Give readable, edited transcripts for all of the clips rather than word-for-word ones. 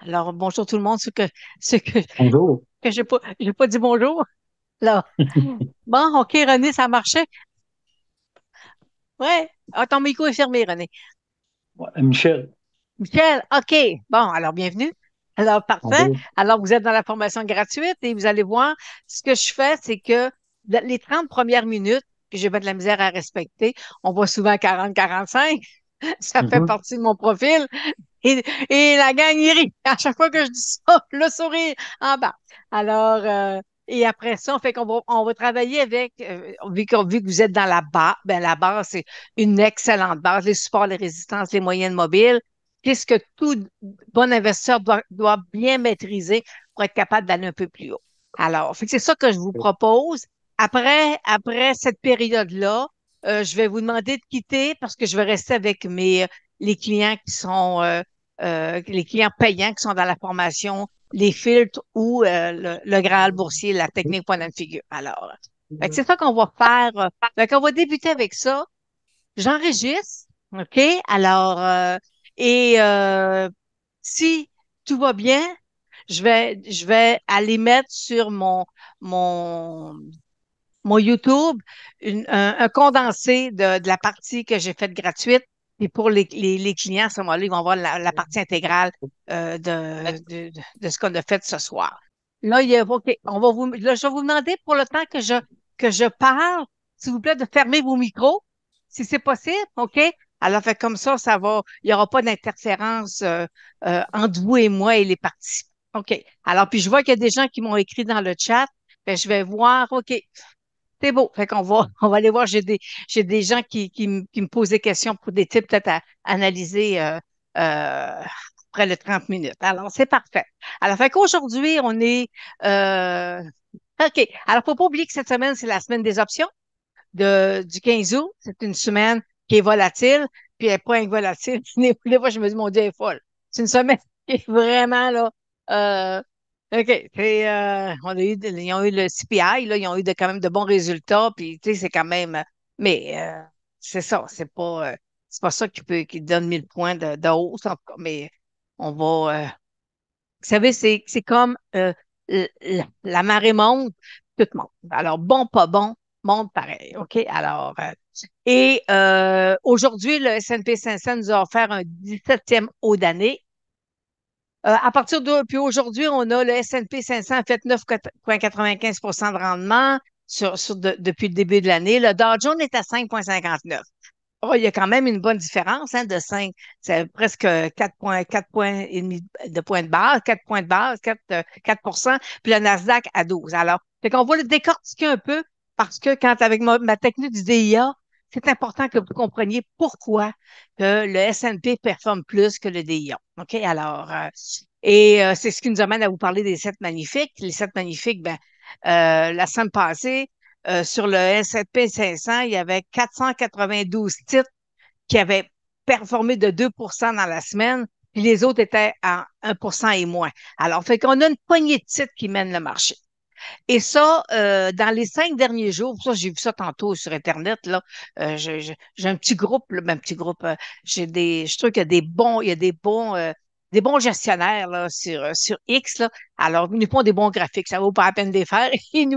Alors, bonjour tout le monde, ceux Bonjour. que j'ai pas dit bonjour. Là. Bon, OK, René, ça marchait? Ouais. Ah, ton micro est fermé, René. Ouais, Michel, Michel, OK. Bon, alors, bienvenue. Alors, parfait. bonjour. Alors, vous êtes dans la formation gratuite et vous allez voir, ce que je fais, c'est que les 30 premières minutes, que j'ai pas de la misère à respecter, on voit souvent 40-45, ça fait Mhm. partie de mon profil. Et la gang, il rit. À chaque fois que je dis ça, le sourire en bas. Alors, et après ça, on va travailler avec, vu que vous êtes dans la base, ben la base, c'est une excellente base, les supports, les résistances, les moyennes mobiles. Qu'est-ce que tout bon investisseur doit bien maîtriser pour être capable d'aller un peu plus haut? Alors, c'est ça que je vous propose. Après cette période-là, je vais vous demander de quitter parce que je vais rester avec les clients qui sont les clients payants qui sont dans la formation, les filtres ou le Graal boursier, la technique point de figure. Alors, fait que c'est ça qu'on va faire. Fait qu'on va débuter avec ça. J'enregistre, OK? Alors, et si tout va bien, je vais aller mettre sur mon, mon YouTube un condensé de la partie que j'ai faite gratuite. Et pour les clients, à ce moment-là, ils vont voir la partie intégrale de ce qu'on a fait ce soir. Là, OK, là, je vais vous demander pour le temps que je parle, s'il vous plaît, de fermer vos micros, si c'est possible, OK? Alors, fait comme ça va, il n'y aura pas d'interférence entre vous et moi et les participants. OK. Alors, puis je vois qu'il y a des gens qui m'ont écrit dans le chat. Ben, je vais voir, OK, c'est beau. Fait qu'on va, on va aller voir. J'ai des gens qui me posent des questions pour des types peut-être à analyser après les 30 minutes. Alors, c'est parfait. Alors, fait qu'aujourd'hui, on est OK. Alors, faut pas oublier que cette semaine, c'est la semaine des options du 15 août. C'est une semaine qui est volatile, puis elle n'est pas volatile. Des fois, je me dis, mon Dieu, elle est folle. C'est une semaine qui est vraiment là. euh, OK. Ils ont eu le CPI, là, ils ont eu quand même de bons résultats, puis tu sais, c'est quand même. Mais c'est ça, c'est pas ça qui donne 1000 points de hausse, en tout cas, mais on va. Vous savez, c'est comme la marée monte, tout monte. Alors, bon, pas bon, monte pareil. OK? Alors, aujourd'hui, le S&P 500 nous a offert un 17e haut d'année. À partir puis aujourd'hui, on a le S&P 500 a fait 9,95 de rendement depuis le début de l'année. Le Dow Jones est à 5,59. Oh, il y a quand même une bonne différence hein, de 5. C'est presque 4 points et demi de points de base, 4 points de base, 4%, puis le Nasdaq à 12. Alors, fait qu'on va le décortiquer un peu parce que quand avec ma technique du DIA, c'est important que vous compreniez pourquoi que le S&P performe plus que le DIA. OK? Alors, c'est ce qui nous amène à vous parler des 7 magnifiques. Les 7 magnifiques, ben, la semaine passée, sur le S&P 500, il y avait 492 titres qui avaient performé de 2 dans la semaine, puis les autres étaient à 1 et moins. Alors, fait qu'on a une poignée de titres qui mènent le marché. Et ça, dans les 5 derniers jours, ça, j'ai vu ça tantôt sur Internet, là, j'ai un petit groupe, là, ben, un petit groupe, je trouve qu'il y a des bons gestionnaires là, sur X, là. Alors, ils nous font des bons graphiques, ça vaut pas la peine de les faire. Ils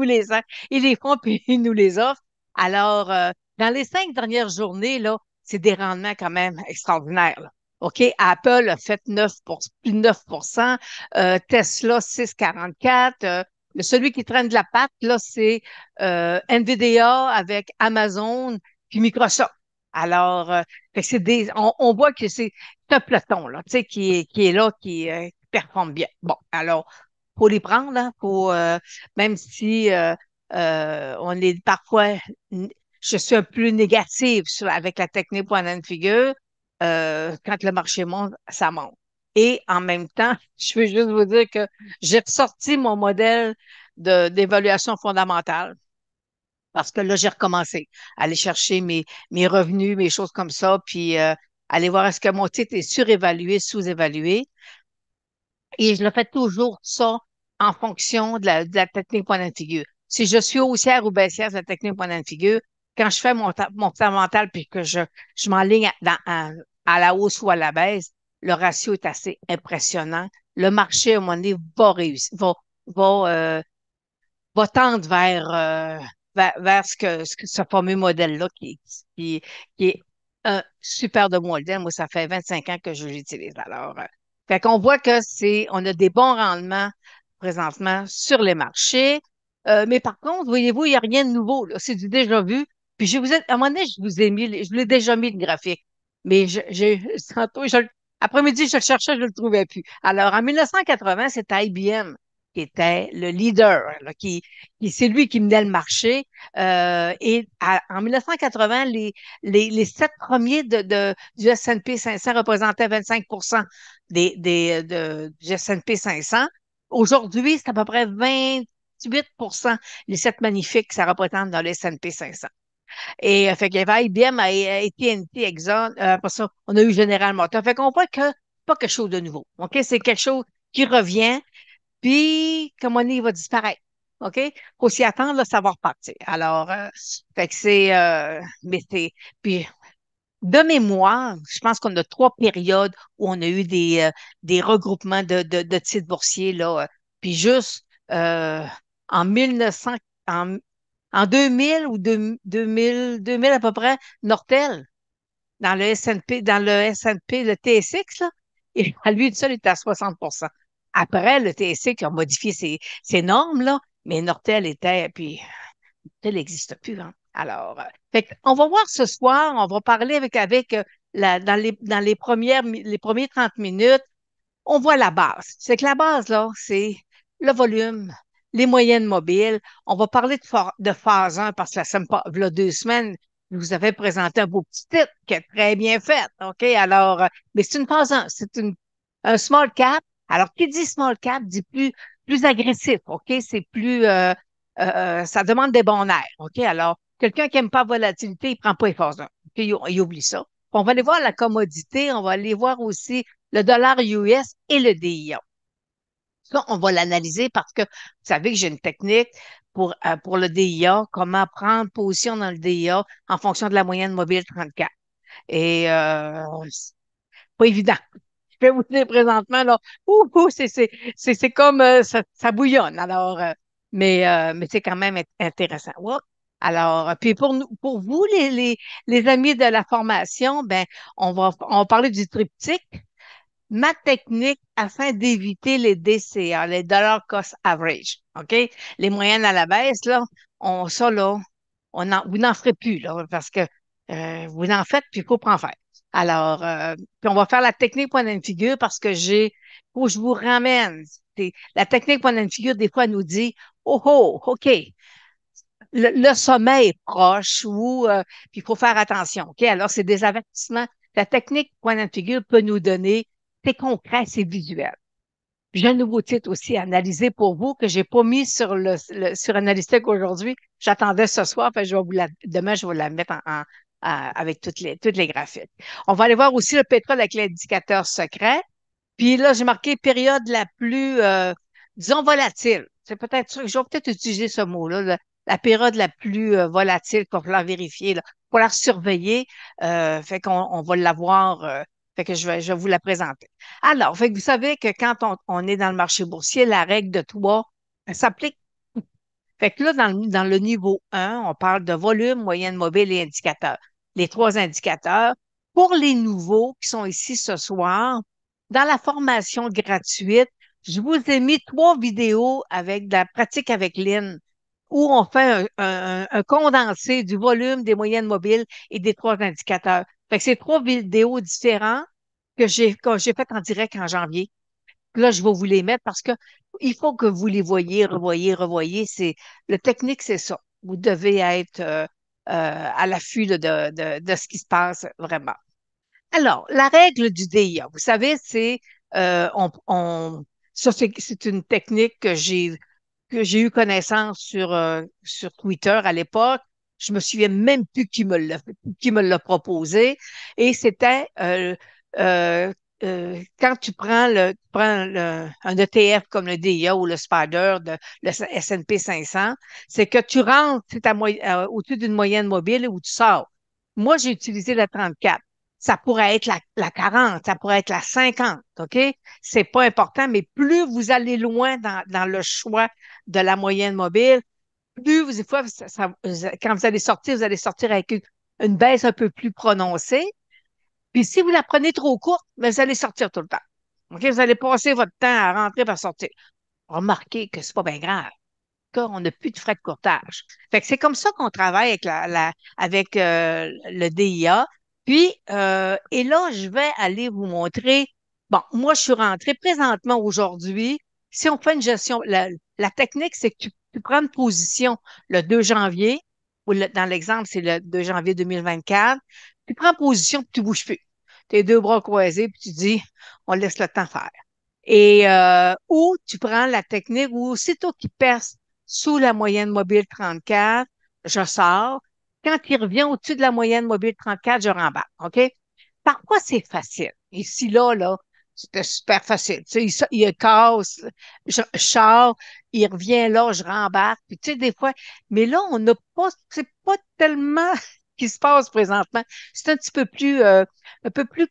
les font, puis ils nous les offrent. Alors, dans les 5 dernières journées, là, c'est des rendements quand même extraordinaires, là. OK, Apple a fait plus de 9%, Tesla 6,44, celui qui traîne de la patte, là, c'est NVIDIA avec Amazon puis Microsoft. Alors, fait que on voit que c'est un peloton, là, tu sais, qui est là, qui performe bien. Bon, alors, faut les prendre, hein, même si on est parfois, je suis un peu négative avec la technique point and figure, quand le marché monte, ça monte. Et en même temps, je veux juste vous dire que j'ai ressorti mon modèle d'évaluation fondamentale parce que là, j'ai recommencé à aller chercher mes revenus, mes choses comme ça, puis aller voir est-ce que mon titre est surévalué, sous-évalué. Et je le fais toujours ça en fonction de la technique point de figure. Si je suis haussière ou baissière de la technique point de figure, quand je fais mon fondamental puis que je m'enligne à la hausse ou à la baisse, le ratio est assez impressionnant. Le marché, à un moment donné, va réussir, va, euh, va tendre vers ce fameux modèle-là qui est un super de modèle. Moi, ça fait 25 ans que je l'utilise. Alors, fait qu'on voit que on a des bons rendements présentement sur les marchés. Mais par contre, voyez-vous, il n'y a rien de nouveau, là. C'est du déjà vu. Puis à un moment donné, je vous l'ai déjà mis le graphique. Mais tantôt, après-midi, je le cherchais, je ne le trouvais plus. Alors, en 1980, c'était IBM qui était le leader, là, c'est lui qui menait le marché. En 1980, les 7 premiers du S&P 500 représentaient 25 du S&P 500. Aujourd'hui, c'est à peu près 28 les 7 magnifiques, ça représente dans le S&P 500. Et fait qu'il y avait IBM, AT&T, Exxon, après ça, on a eu General Motors. Fait qu'on voit que c'est pas quelque chose de nouveau. OK? C'est quelque chose qui revient, puis, comme on dit, il va disparaître. OK? Faut s'y attendre, là, ça va repartir. Alors, fait que puis, de mémoire, je pense qu'on a 3 périodes où on a eu des regroupements de titres boursiers, là. Puis juste, en 1900, en, en 2000 ou 2000 à peu près, Nortel, dans le S&P, le TSX, là, et à lui tout seul, il était à 60. Après, le TSX a modifié ses normes, là, mais puis Nortel n'existe plus, hein. Alors, on va voir ce soir, on va parler avec les premiers 30 minutes, on voit la base. C'est que la base, là, c'est le volume, les moyennes mobiles. On va parler de phase 1 parce que il y a 2 semaines, je vous avais présenté un beau petit titre qui est très bien fait. OK? Alors, mais c'est une phase 1, un small cap. Alors, qui dit small cap dit plus agressif. OK? Ça demande des bons nerfs. OK? Alors, quelqu'un qui n'aime pas la volatilité, il ne prend pas les phases 1. OK? Il oublie ça. On va aller voir la commodité, on va aller voir aussi le dollar US et le DIA. Ça, on va l'analyser parce que vous savez que j'ai une technique pour le DIA, comment prendre position dans le DIA en fonction de la moyenne mobile 34. Et c'est pas évident. Je vais vous dire présentement, là, c'est comme ça bouillonne. Alors, mais c'est quand même intéressant. Oups. Alors, puis pour vous, les amis de la formation, ben, on va parler du triptyque. Ma technique afin d'éviter les DCA, les dollar cost average, OK? Les moyennes à la baisse, là, ça, là, vous n'en ferez plus, là, parce que vous en faites, puis il faut pas en faire. Alors, puis on va faire la technique point d'une figure parce que faut que je vous ramène. La technique point d'une figure, des fois, elle nous dit, oh, oh, OK, le sommet est proche ou puis il faut faire attention. OK? Alors, c'est des avertissements. La technique point de figure peut nous donner, c'est concret, c'est visuel. Puis j'ai un nouveau titre aussi à analyser pour vous que j'ai pas mis sur Analytech aujourd'hui. J'attendais ce soir, puis demain, je vais la mettre avec toutes les graphiques. On va aller voir aussi le pétrole avec l'indicateur secret. Puis là, j'ai marqué période la plus, disons, volatile. Je vais peut-être utiliser ce mot-là, la période la plus volatile qu'on va falloir vérifier, là, pour la surveiller. Fait qu'on va l'avoir, fait que je vais vous la présenter. Alors, fait que vous savez que quand on est dans le marché boursier, la règle de 3 elle s'applique. Fait que là, dans le niveau 1, on parle de volume, moyenne mobile et indicateur. Les 3 indicateurs. Pour les nouveaux qui sont ici ce soir, dans la formation gratuite, je vous ai mis 3 vidéos avec de la pratique avec Lynn, où on fait un condensé du volume, des moyennes mobiles et des 3 indicateurs. Fait que c'est 3 vidéos différentes que j'ai faites en direct en janvier. Là, je vais vous les mettre parce que il faut que vous les voyez, revoyez, revoyez. Le technique, c'est ça. Vous devez être à l'affût là, de ce qui se passe vraiment. Alors, la règle du DIA, vous savez, ça, c'est une technique que j'ai eu connaissance sur Twitter à l'époque. Je me souviens même plus qui me l'a proposé. Et c'était quand tu prends un ETF comme le DIA ou le SPDR, le S&P 500, c'est que tu rentres au-dessus d'une moyenne mobile ou tu sors. Moi, j'ai utilisé la 34. Ça pourrait être la 40, ça pourrait être la 50, OK? C'est pas important, mais plus vous allez loin dans le choix de la moyenne mobile, plus vous, des fois, quand vous allez sortir avec une baisse un peu plus prononcée. Puis si vous la prenez trop courte, ben, vous allez sortir tout le temps. OK? Vous allez passer votre temps à rentrer par sortir. Remarquez que c'est pas bien grave. On n'a plus de frais de courtage. Fait que c'est comme ça qu'on travaille avec avec le DIA. Puis, et là, je vais aller vous montrer. Bon, moi, je suis rentrée présentement aujourd'hui. Si on fait une gestion, la technique, c'est que tu prends une position le 2 janvier, ou dans l'exemple, c'est le 2 janvier 2024. Tu prends position, puis tu bouges plus. Tes deux bras croisés, puis tu dis, on laisse le temps faire. Et ou tu prends la technique où aussitôt qu'il perce sous la moyenne mobile 34, je sors. Quand il revient au-dessus de la moyenne mobile 34, je rembarque. OK? Parfois, c'est facile. Ici, là, c'était super facile. Tu sais, il casse, je sors, il revient là, je rembarque. Puis, tu sais, des fois, mais là, on n'a pas, c'est pas tellement ce qui se passe présentement. C'est un petit peu plus, un peu plus,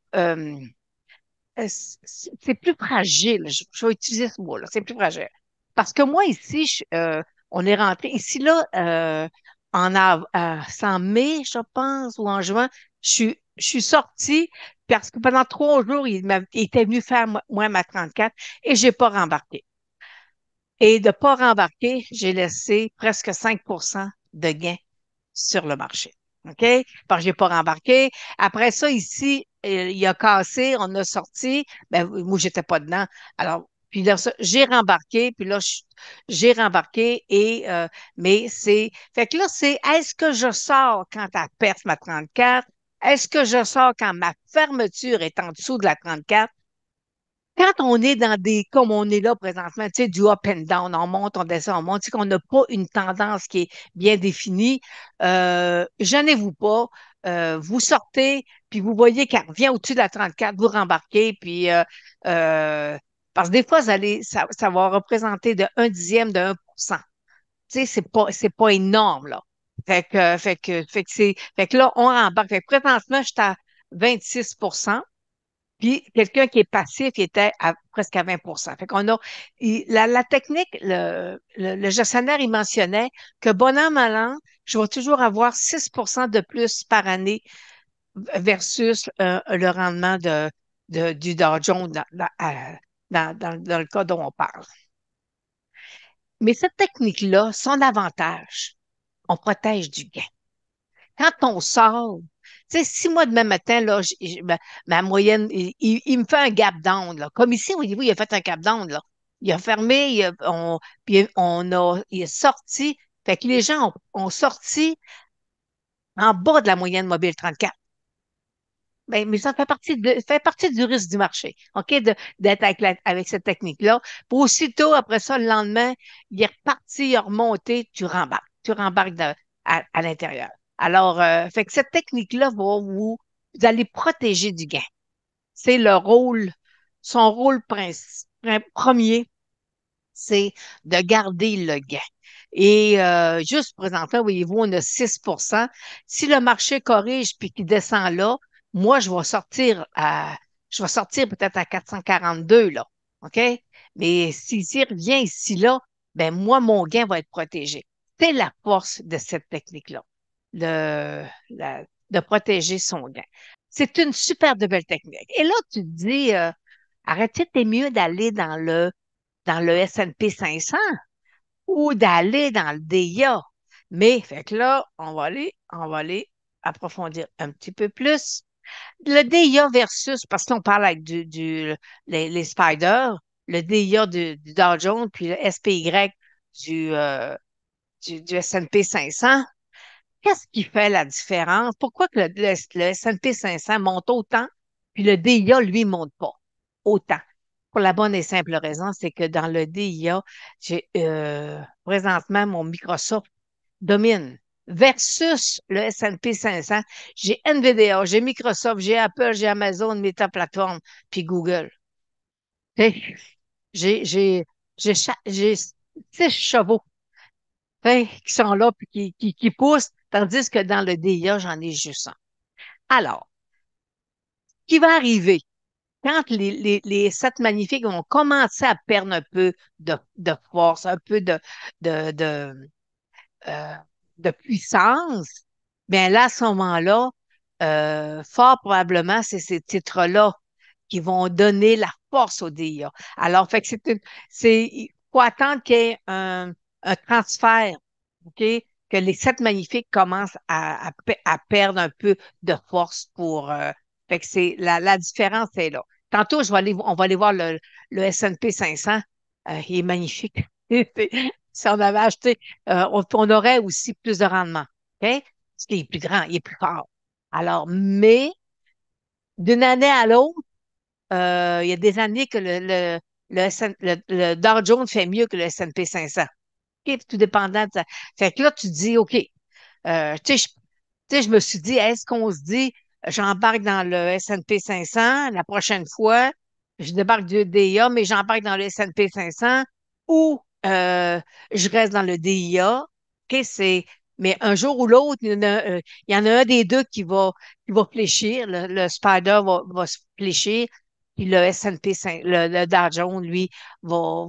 c'est plus fragile. Je vais utiliser ce mot-là. C'est plus fragile. Parce que moi, ici, on est rentré. Ici, là, c'est en mai, je pense, ou en juin, je suis sortie parce que pendant 3 jours, il était venu faire, moi, ma 34 et j'ai pas rembarqué. Et de pas rembarquer, j'ai laissé presque 5% de gain sur le marché. OK? Parce que j'ai pas rembarqué. Après ça, ici, il a cassé, on a sorti. Ben, moi, j'étais pas dedans. Alors, puis là, j'ai rembarqué, puis là, j'ai rembarqué mais fait que là, est-ce que je sors quand elle perce ma 34? Est-ce que je sors quand ma fermeture est en dessous de la 34? Quand on est comme on est là présentement, tu sais, du up and down, on monte, on descend, on monte, tu sais, qu'on n'a pas une tendance qui est bien définie, gênez-vous pas, vous sortez, puis vous voyez qu'elle revient au-dessus de la 34, vous rembarquez, puis euh, parce que des fois, ça va représenter de un dixième de 1%. Tu sais, c'est pas énorme, là. Fait que là, on rembarque. Fait que présentement, je suis à 26%. Puis quelqu'un qui est passif, il était presque à 20%. Fait qu'on a la technique, le gestionnaire, il mentionnait que bon an, mal an, je vais toujours avoir 6% de plus par année versus le rendement du Dow Jones dans le cas dont on parle. Mais cette technique-là, son avantage, on protège du gain. Quand on sort, tu sais, si moi, demain matin, là, ma moyenne, il me fait un gap down, là. Comme ici, au niveau, il a fait un gap down, là. Il a fermé, puis il est sorti. Fait que les gens ont sorti en bas de la moyenne mobile 34. Ben, mais ça fait partie du risque du marché, OK, d'être avec cette technique-là. Puis aussitôt, après ça, le lendemain, il est reparti, il a remonté, tu rembarques à l'intérieur. Alors, fait que cette technique-là vous allez protéger du gain. C'est son rôle premier, c'est de garder le gain. Et juste présentement, voyez-vous, on a 6%. Si le marché corrige puis qu'il descend là, moi, je vais sortir peut-être à 442 là. OK? Mais s'il revient ici là, ben moi, mon gain va être protégé. C'est la force de cette technique-là, de protéger son gain. C'est une super de belle technique. Et là, tu te dis, arrête-tu, t'es mieux d'aller dans le S&P 500 ou d'aller dans le DIA. Mais, fait que là, on va aller approfondir un petit peu plus. Le DIA versus, parce qu'on parle avec les spiders, le DIA du Dow Jones, puis le SPY du S&P 500. Qu'est-ce qui fait la différence? Pourquoi que le S&P 500 monte autant, puis le DIA, lui, monte pas autant? Pour la bonne et simple raison, c'est que dans le DIA, présentement, mon Microsoft domine versus le S&P 500. J'ai NVIDIA, j'ai Microsoft, j'ai Apple, j'ai Amazon, Meta Platform, puis Google. Hey, j'ai 6 chevaux, hein, qui sont là puis qui poussent, tandis que dans le DIA, j'en ai juste un. Alors, qui va arriver quand les sept magnifiques vont commencer à perdre un peu de force, un peu de, de, euh, de puissance, bien là, à ce moment-là, fort probablement, c'est ces titres-là qui vont donner la force au DIA. Alors, fait que il faut attendre qu'il y ait un transfert, OK? Que les sept magnifiques commencent à perdre un peu de force pour. Fait que c'est la différence est là. Tantôt, on va aller voir le S&P 500. Il est magnifique. Si on avait acheté, on aurait aussi plus de rendement. OK? Parce qu'il est plus grand, il est plus fort. Alors, mais d'une année à l'autre, il y a des années que le Dow Jones fait mieux que le S&P 500. OK? Tout dépendant de ça. Fait que là, tu te dis, OK, tu sais, je me suis dit, est-ce qu'on se dit, j'embarque dans le S&P 500 la prochaine fois, je débarque du DIA, mais j'embarque dans le S&P 500 ou je reste dans le DIA. OK, mais un jour ou l'autre, il y en a un des deux qui va fléchir. Le Spider va se fléchir, puis le S&P 5, le Dow Jones, lui, va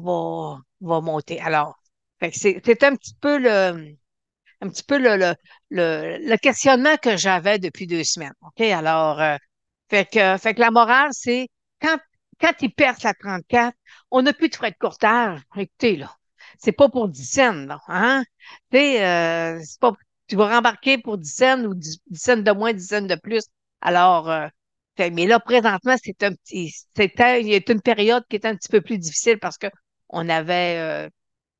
monter. Alors, fait que c'est un petit peu le questionnement que j'avais depuis 2 semaines. OK? Alors, fait que la morale, c'est quand, quand ils percent la 34, on n'a plus de frais de courtage. Écoutez, là, c'est pas pour 10 cents, là, hein? Tu sais, c'est pas, tu vas rembarquer pour 10 cents ou 10 cents de moins, 10 cents de plus. Alors, mais là, présentement, il y a une période qui était un petit peu plus difficile parce que on avait,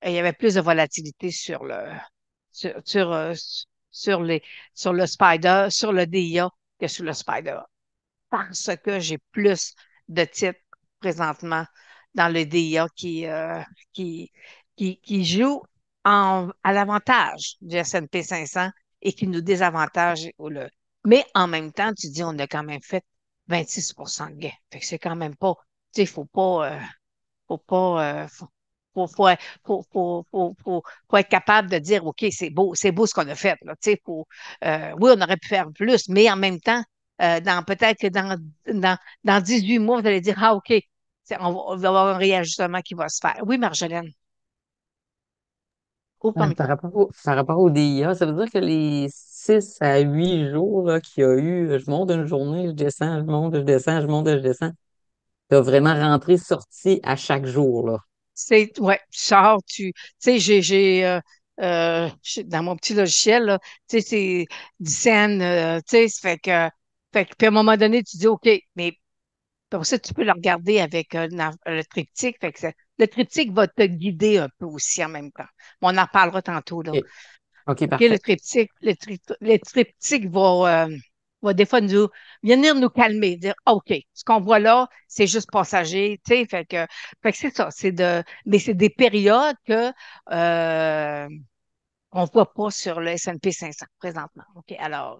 il y avait plus de volatilité sur, sur, euh, sur sur le Spider, sur le DIA que sur le Spider. Parce que j'ai plus de titres présentement dans le DIA qui, qui joue à l'avantage du S&P 500 et qui nous désavantage. Mais en même temps, tu dis, on a quand même fait 26 de gain. Fait que c'est quand même pas, tu sais, faut pas, faut être capable de dire, OK, c'est beau ce qu'on a fait, là, tu sais, oui, on aurait pu faire plus, mais en même temps, peut-être que dans 18 mois, vous allez dire, ah, OK, on va avoir un réajustement qui va se faire. Oui, Marjolaine, ouvre ton micro. Par rapport au DIA, ça veut dire que les 6 à 8 jours là, qu'il y a eu, je monte une journée, je descends, je monte, je descends, je monte, je descends. Tu as vraiment rentré, sorti à chaque jour, là. Ouais, tu sors, tu sais, dans mon petit logiciel, là, tu sais, c'est 10 cents, tu sais, puis à un moment donné, tu dis, OK, mais pour ça, tu peux le regarder avec le triptyque. Le triptyque va te guider un peu aussi en même temps. Mais on en parlera tantôt, là. OK, OK, OK, le parfait. triptyque, le triptyque va des fois venir nous calmer, dire, OK, ce qu'on voit là, c'est juste passager, tu sais, fait que c'est ça, mais c'est des périodes on voit pas sur le S&P 500 présentement. OK, alors,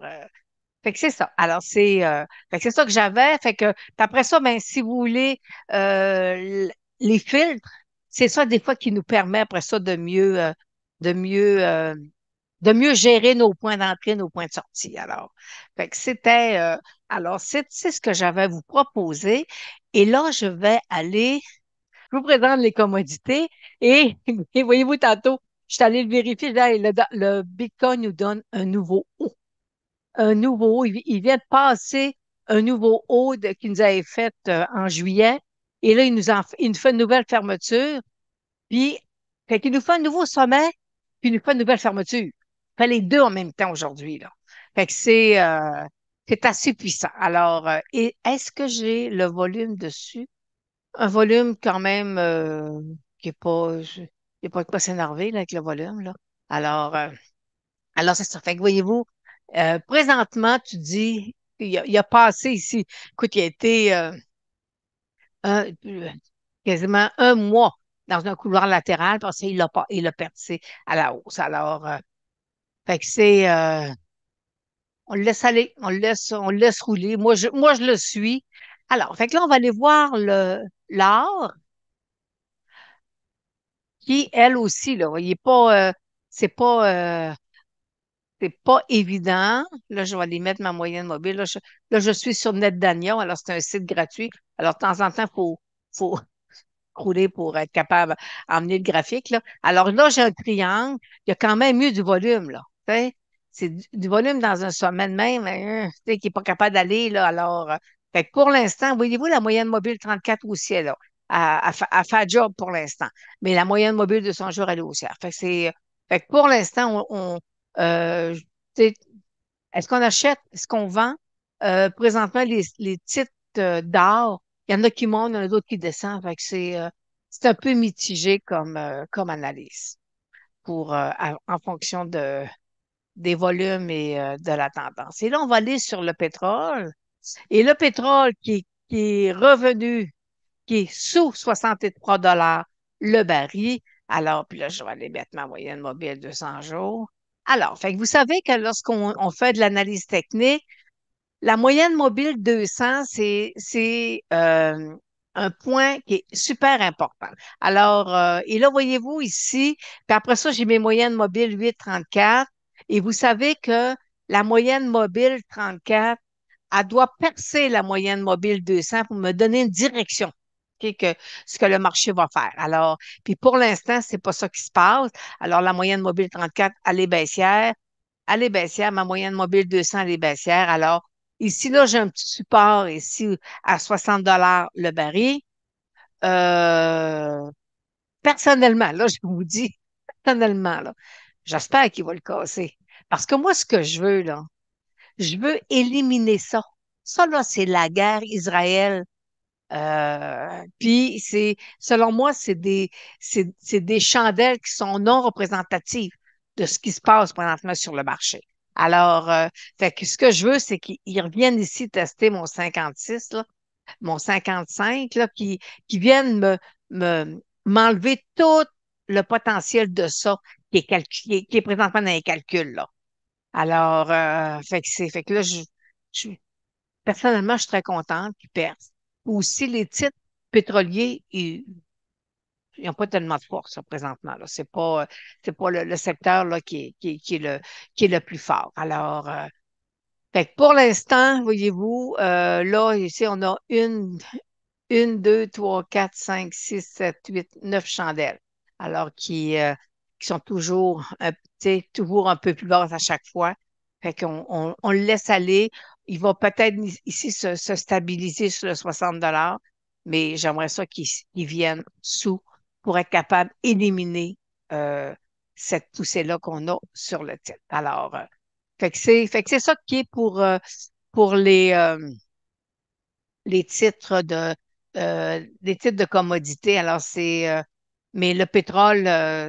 fait que c'est ça. Alors, fait que c'est ça que j'avais. Fait que, puis après ça, ben, si vous voulez, les filtres, c'est ça des fois qui nous permet après ça de mieux, euh, de mieux gérer nos points d'entrée, nos points de sortie. Alors, fait que alors, c'est ce que j'avais à vous proposer. Et là, je vous présente les commodités et, et voyez-vous, tantôt, je suis allée le vérifier, là, et le Bitcoin nous donne un nouveau haut. Il vient de passer un nouveau haut qu'il nous avait fait en juillet. Et là, il nous fait une nouvelle fermeture. Puis, fait qu'il nous fait un nouveau sommet, puis il nous fait une nouvelle fermeture. Il fait les deux en même temps aujourd'hui, là. Fait que c'est assez puissant. Alors, est-ce que j'ai le volume dessus? Un volume quand même qui est pas, il n'y a pas de quoi s'énerver là, avec le volume, là. Alors, alors, c'est ça. Fait que voyez-vous, présentement, tu dis, il a passé ici. Écoute, il a été un- quasiment un mois dans un couloir latéral parce qu'il l'a percé à la hausse. Alors, fait que on le laisse aller, on le laisse rouler. Moi, je le suis. Alors, fait que là, on va aller voir l'art qui, elle aussi, là, il est pas, c'est pas, c'est pas évident. Là, je vais aller mettre ma moyenne mobile. Là, je suis sur NetDania, alors c'est un site gratuit. Alors, de temps en temps, faut rouler pour être capable d'emmener le graphique, là. Alors là, j'ai un triangle. Il y a quand même eu du volume, là. Tu sais, c'est du volume dans un sommet de même, hein, tu sais, qui n'est pas capable d'aller, là. Alors, fait que pour l'instant, voyez-vous, la moyenne mobile 34 aussi, là, à faire job pour l'instant. Mais la moyenne mobile de 100 jours, elle est haussière. Fait que pour l'instant, tu sais, est-ce qu'on achète, est-ce qu'on vend? Présentement, les titres d'art, il y en a qui montent, il y en a d'autres qui descendent. Fait que c'est un peu mitigé comme analyse en fonction des volumes et de la tendance. Et là, on va aller sur le pétrole. Et le pétrole qui est revenu, qui est sous 63 dollars le baril. Alors, puis là, je vais aller mettre ma moyenne mobile 200 jours. Alors, fait que vous savez que lorsqu'on fait de l'analyse technique, la moyenne mobile 200, c'est un point qui est super important. Alors, et là, voyez-vous ici, puis après ça, j'ai mes moyennes mobiles 8,34. Et vous savez que la moyenne mobile 34, elle doit percer la moyenne mobile 200 pour me donner une direction. OK, ce que le marché va faire. Alors, puis pour l'instant, c'est pas ça qui se passe. Alors, la moyenne mobile 34, elle est baissière, ma moyenne mobile 200, elle est baissière. Alors, ici, là, j'ai un petit support ici à 60 dollars le baril. Euh, personnellement, là, je vous dis, personnellement, là, j'espère qu'il va le casser. Parce que moi, ce que je veux, là, je veux éliminer ça. Ça, là, c'est la guerre Israël. Puis, selon moi, c'est des chandelles qui sont non représentatives de ce qui se passe présentement sur le marché. Alors, fait que ce que je veux, c'est qu'ils reviennent ici tester mon 56, là, mon 55, là, qui viennent m'enlever tout le potentiel de ça qui est présentement dans les calculs, là. Alors, fait que là, je, personnellement, je suis très contente qu'ils percent. Aussi, les titres pétroliers, ils n'ont pas tellement de force, là, présentement, là. C'est pas le secteur, là, qui est le plus fort. Alors, fait que pour l'instant, voyez-vous, là, ici, on a une, deux, trois, quatre, cinq, six, sept, huit, neuf chandelles. Alors, qui sont toujours, tu sais, toujours un peu plus basses à chaque fois. Fait qu'on on le laisse aller. Il va peut-être ici se stabiliser sur le 60 dollars, mais j'aimerais ça qu'il vienne sous pour être capable d'éliminer euh, cette poussée-là qu'on a sur le titre. Alors, fait que c'est ça qui est pour les titres de commodité. Alors, mais le pétrole, euh,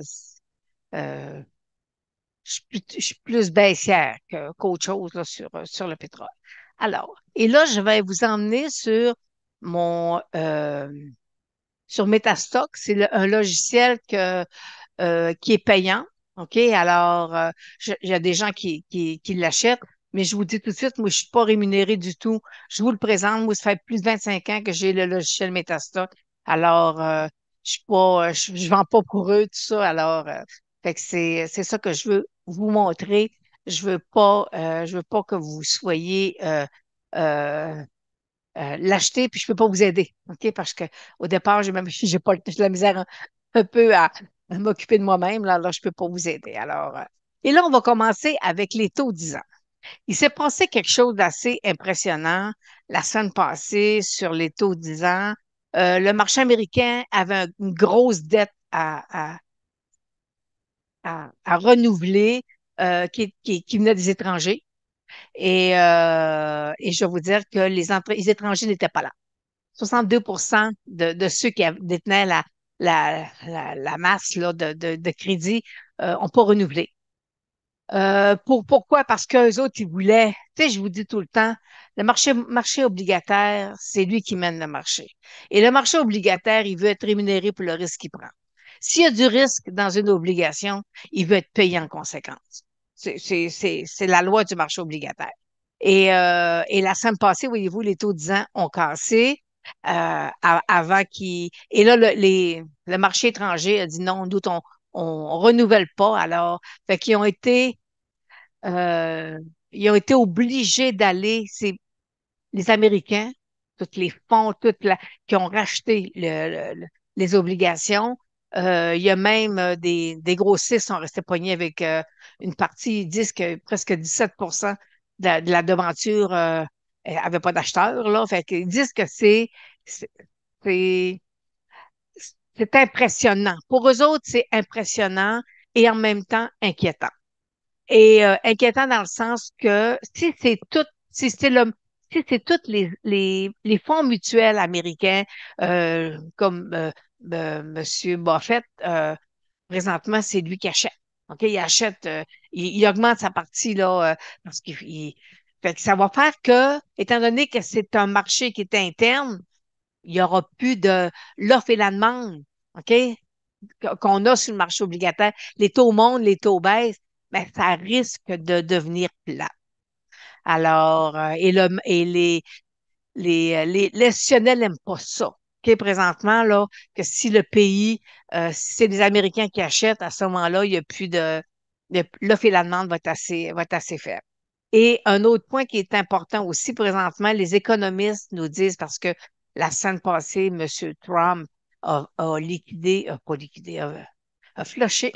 je suis plus baissière qu'autre chose là, sur le pétrole. Alors, et là, je vais vous emmener sur Metastock. C'est un logiciel qui est payant. OK? Alors, il y a des gens qui l'achètent, mais je vous dis tout de suite, moi, je ne suis pas rémunérée du tout. Je vous le présente. Moi, ça fait plus de 25 ans que j'ai le logiciel Metastock. Alors, je suis pas, je vends pas pour eux, tout ça. Alors, fait que c'est ça que je veux vous montrer. Je veux pas que vous soyez euh, l'acheter, puis je peux pas vous aider. OK? Parce que au départ, j'ai pas j'ai de la misère un peu à m'occuper de moi-même. Là, je peux pas vous aider. Alors, et là, on va commencer avec les taux 10 ans. Il s'est passé quelque chose d'assez impressionnant la semaine passée sur les taux 10 ans. Le marché américain avait une grosse dette à renouveler qui venait des étrangers. Et je vais vous dire que les étrangers n'étaient pas là. 62 de ceux qui détenaient la masse là, de crédit n'ont pas renouvelé. Pourquoi? Parce qu'eux autres, ils voulaient, tu sais, je vous dis tout le temps, le marché obligataire, c'est lui qui mène le marché. Et le marché obligataire, il veut être rémunéré pour le risque qu'il prend. S'il y a du risque dans une obligation, il veut être payé en conséquence. C'est la loi du marché obligataire. Et la semaine passée, voyez-vous, les taux de 10 ans ont cassé avant qu'ils... Et là, le marché étranger a dit non, nous, on renouvelle pas. Alors, fait qu'ils ont été euh, ils ont été obligés d'aller, les Américains, tous les fonds, qui ont racheté les obligations. Il y a même des grossistes qui sont restés poignés avec une partie, ils disent que presque 17% de la devanture avait pas d'acheteur, là. Fait qu'ils disent que c'est, c'est c'est impressionnant. Pour eux autres, c'est impressionnant et en même temps inquiétant. Et inquiétant dans le sens que si c'est si c'est toutes les fonds mutuels américains, comme Monsieur Buffett, présentement, c'est lui qui achète. OK? Il achète, il augmente sa partie là, parce fait que ça va faire que, étant donné que c'est un marché qui est interne, il n'y aura plus de l'offre et la demande. OK? Qu'on a sur le marché obligataire, les taux montent, les taux baissent, mais ça risque de devenir plat. Alors, les institutionnels n'aiment pas ça. OK, présentement, là, que si le pays, si c'est les Américains qui achètent, à ce moment-là, il n'y a plus l'offre et la demande va être assez faible. Et un autre point qui est important aussi présentement, les économistes nous disent, parce que la semaine passée, M. Trump a liquidé, a pas liquidé, a flushé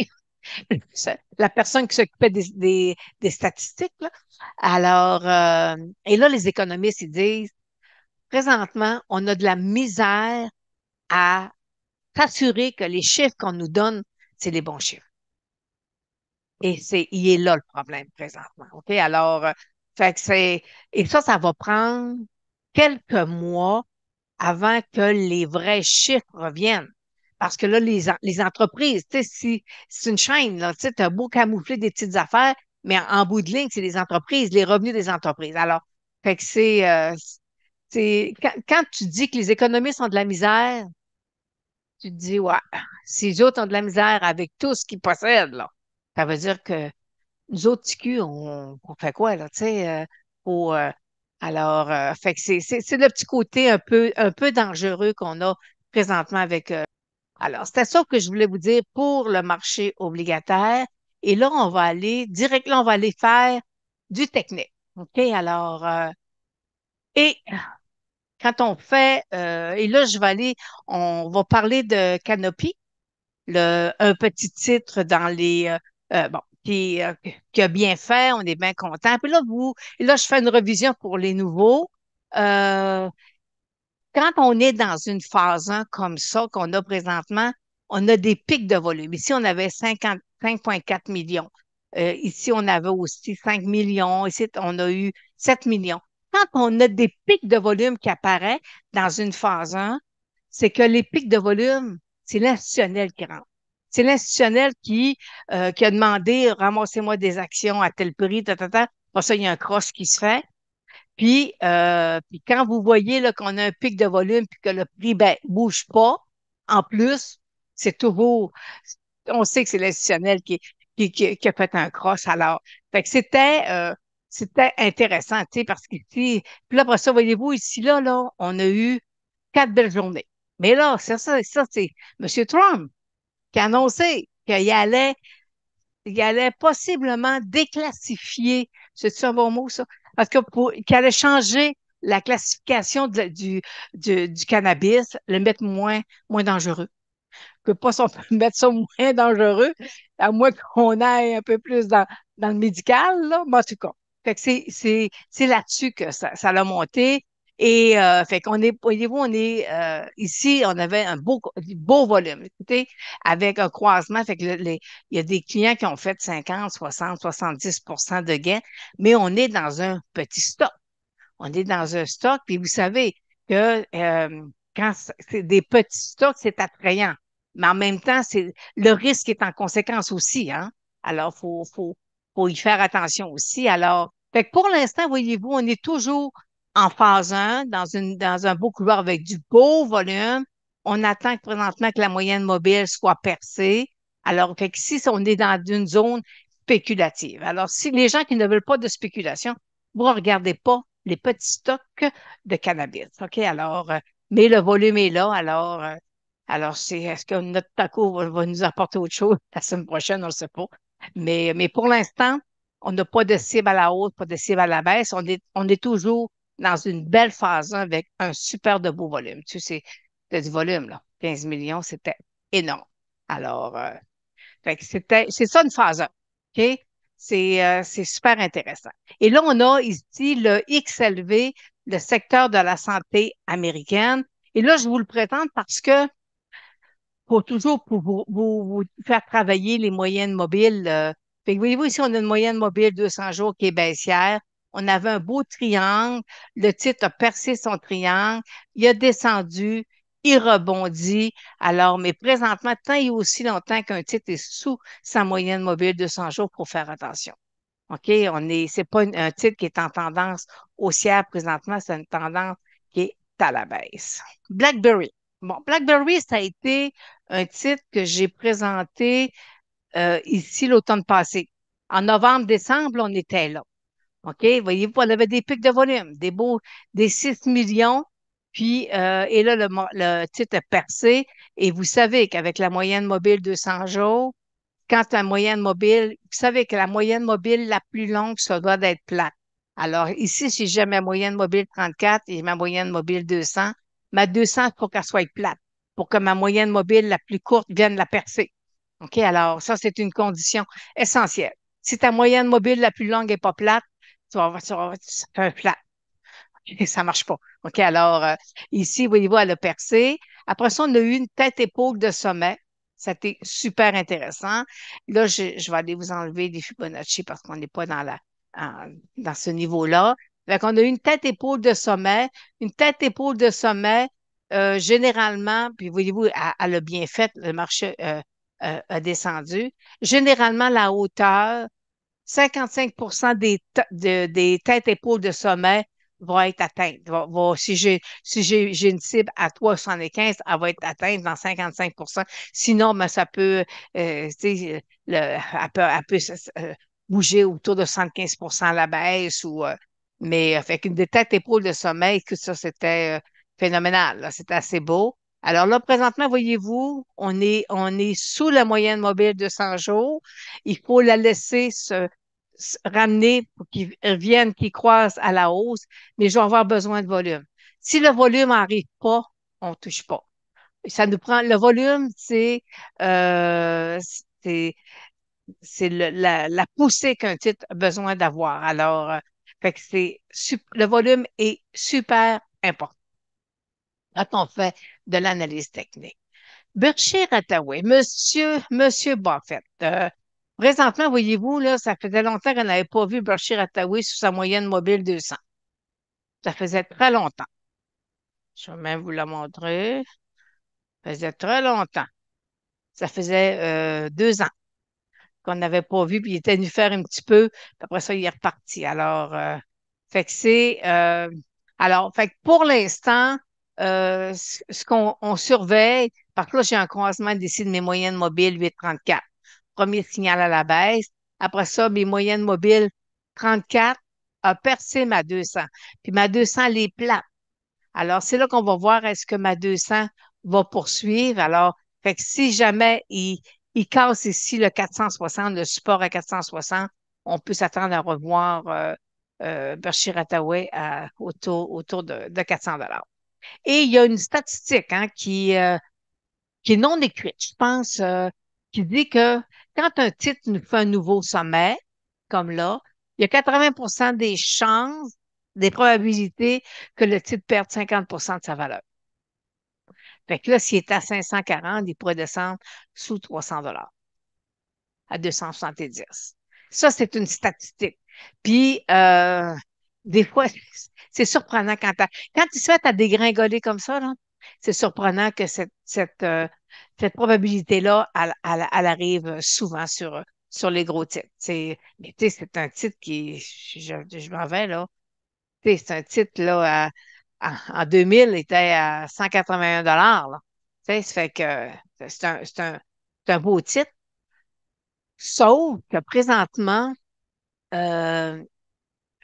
la personne qui s'occupait des statistiques, là. Alors, et là, les économistes, ils disent, présentement, on a de la misère à s'assurer que les chiffres qu'on nous donne, c'est les bons chiffres. Et il est là le problème présentement. OK? Alors, fait que et ça va prendre quelques mois avant que les vrais chiffres reviennent. Parce que là, les entreprises, tu sais, si c'est une chaîne, là, tu sais, t'as beau camoufler des petites affaires, mais en bout de ligne, c'est les entreprises, les revenus des entreprises. Alors, fait que quand tu dis que les économistes ont de la misère, tu te dis, ouais, si les autres ont de la misère avec tout ce qu'ils possèdent, là, ça veut dire que nous autres, TQ, on fait quoi, là, tu sais, alors, fait que c'est le petit côté un peu dangereux qu'on a présentement avec. Alors, c'était ça que je voulais vous dire pour le marché obligataire. Et là, on va aller faire du technique. OK? Alors, et quand on fait, et là, on va parler de Canopy, un petit titre dans bon, qui a bien fait, on est bien content. Puis là, et là, je fais une revision pour les nouveaux. Euh, Quand on est dans une phase 1 comme ça qu'on a présentement, on a des pics de volume. Ici, on avait 5,4 millions. Ici, on avait aussi 5 millions. Ici, on a eu 7 millions. Quand on a des pics de volume qui apparaissent dans une phase 1, c'est que les pics de volume, c'est l'institutionnel qui rentre. C'est l'institutionnel qui a demandé, ramassez-moi des actions à tel prix, ta, ta, ta. Pour ça, il y a un cross qui se fait. Puis quand vous voyez là, qu'on a un pic de volume puis que le prix ben, bouge pas, en plus, c'est toujours, on sait que c'est l'institutionnel qui a fait un cross. Alors, fait que c'était intéressant, tu sais, parce qu'ici, puis là, après ça, voyez-vous, ici, là, on a eu 4 belles journées. Mais là, c'est M. Trump qui a annoncé il allait possiblement déclassifier, c'est un bon mot, ça? Parce que qu'il allait changer la classification du cannabis, le mettre moins dangereux. Que pas si on peut mettre ça moins dangereux, à moins qu'on aille un peu plus dans le médical, là, mais en tout cas. Fait que c'est là-dessus que ça l'a monté. Et fait qu'on est, voyez-vous, on est ici, on avait un beau volume, écoutez, avec un croisement. Fait que il y a des clients qui ont fait 50, 60, 70% de gains, mais on est dans un petit stock. On est dans un stock, puis vous savez que quand c'est des petits stocks, c'est attrayant. Mais en même temps, le risque est en conséquence aussi, hein? Alors, faut y faire attention aussi. Alors, fait que pour l'instant, voyez-vous, on est toujours en phase 1, dans un beau couloir avec du beau volume. On attend présentement que la moyenne mobile soit percée. Alors, fait que si on est dans une zone spéculative. Alors, si les gens qui ne veulent pas de spéculation, vous ne regardez pas les petits stocks de cannabis. OK? Alors, mais le volume est là. Alors est-ce que notre taco va nous apporter autre chose la semaine prochaine? On ne le sait pas. Mais pour l'instant, On n'a pas de cible à la hausse, pas de cible à la baisse. On est toujours dans une belle phase 1 avec un super de beau volume. Tu sais, c'est du volume, là. 15 millions, c'était énorme. Alors, fait que c'est ça une phase 1. OK? C'est super intéressant. Et là, on a ici le XLV, le secteur de la santé américaine. Et là, je vous le présente parce que faut toujours pour vous faire travailler les moyennes mobiles. Fait que voyez-vous, ici, on a une moyenne mobile 200 jours qui est baissière. On avait un beau triangle. Le titre a percé son triangle. Il a descendu. Il rebondit. Alors, mais présentement, tant et aussi longtemps qu'un titre est sous sa moyenne mobile 200 jours, pour faire attention. OK? C'est pas un titre qui est en tendance haussière présentement, c'est une tendance qui est à la baisse. BlackBerry. Bon, BlackBerry, ça a été un titre que j'ai présenté ici l'automne passé. En novembre, décembre, on était là. OK? Voyez-vous, on avait des pics de volume, des 6 millions. Puis, et là, le titre a percé. Et vous savez qu'avec la moyenne mobile 200 jours, quand la moyenne mobile, vous savez que la moyenne mobile la plus longue, ça doit être plate. Alors, ici, si j'ai ma moyenne mobile 34 et ma moyenne mobile 200, ma 200, il faut qu'elle soit plate pour que ma moyenne mobile la plus courte vienne la percer. OK? Alors, ça, c'est une condition essentielle. Si ta moyenne mobile la plus longue n'est pas plate, ça fait un plat. Ça marche pas. OK, alors ici, voyez-vous, elle a percé. Après ça, on a eu une tête-épaule de sommet. C'était super intéressant. Là, je vais aller vous enlever des Fibonacci parce qu'on n'est pas dans ce niveau-là. Donc, on a eu une tête-épaule de sommet. Une tête-épaule de sommet, généralement, puis voyez-vous, elle a bien fait, le marché a descendu. Généralement, la hauteur, 55 des têtes-épaules de sommet vont être atteintes. Si j'ai une cible à 3,75, elle va être atteinte dans 55. Sinon, ben, ça peut, tu sais, elle peut bouger autour de 75 à la baisse. Mais fait qu'une des têtes-épaules de sommet, que ça, c'était phénoménal. Là. C'était assez beau. Alors là, présentement, voyez-vous, on est sous la moyenne mobile de 100 jours. Il faut la laisser se ramener pour qu'ils reviennent, qu'ils croisent à la hausse, mais je vais avoir besoin de volume. Si le volume n'arrive pas, on ne touche pas. Ça nous prend, le volume, euh, c'est, c'est la poussée qu'un titre a besoin d'avoir. Alors, fait que le volume est super important quand on fait de l'analyse technique. Berkshire Hathaway, Monsieur Buffett. Présentement, voyez-vous, là, ça faisait longtemps qu'on n'avait pas vu Berkshire Hathaway sous sa moyenne mobile 200. Ça faisait très longtemps. Je vais même vous la montrer. Ça faisait très longtemps. Ça faisait 2 ans qu'on n'avait pas vu, puis il était venu faire un petit peu, puis après ça, il est reparti. Alors, fait que alors, fait que pour l'instant, ce qu'on on surveille, parce que là, j'ai un croisement d'ici de mes moyennes mobiles 8,34. Premier signal à la baisse. Après ça, mes moyennes mobiles 34 a percé ma 200. Puis ma 200, elle est plate. Alors, c'est là qu'on va voir est-ce que ma 200 va poursuivre. Alors, fait que si jamais il casse ici le 460, le support à 460, on peut s'attendre à revoir Berkshire Hathaway autour de 400 dollars. Et il y a une statistique hein, qui est non écrite, je pense, qui dit que quand un titre nous fait un nouveau sommet, comme là, il y a 80 des chances, des probabilités que le titre perde 50 de sa valeur. Fait que là, s'il est à 540, il pourrait descendre sous 300 à 270. Ça, c'est une statistique. Puis, des fois, c'est surprenant quand il se met à dégringoler comme ça, là, c'est surprenant que cette probabilité-là, elle arrive souvent sur les gros titres. Mais tu sais, c'est un titre je m'en vais, là. Tu sais, c'est un titre, là, en 2000, il était à 181 là. Tu sais, ça fait que c'est un beau titre. Sauf que présentement, euh,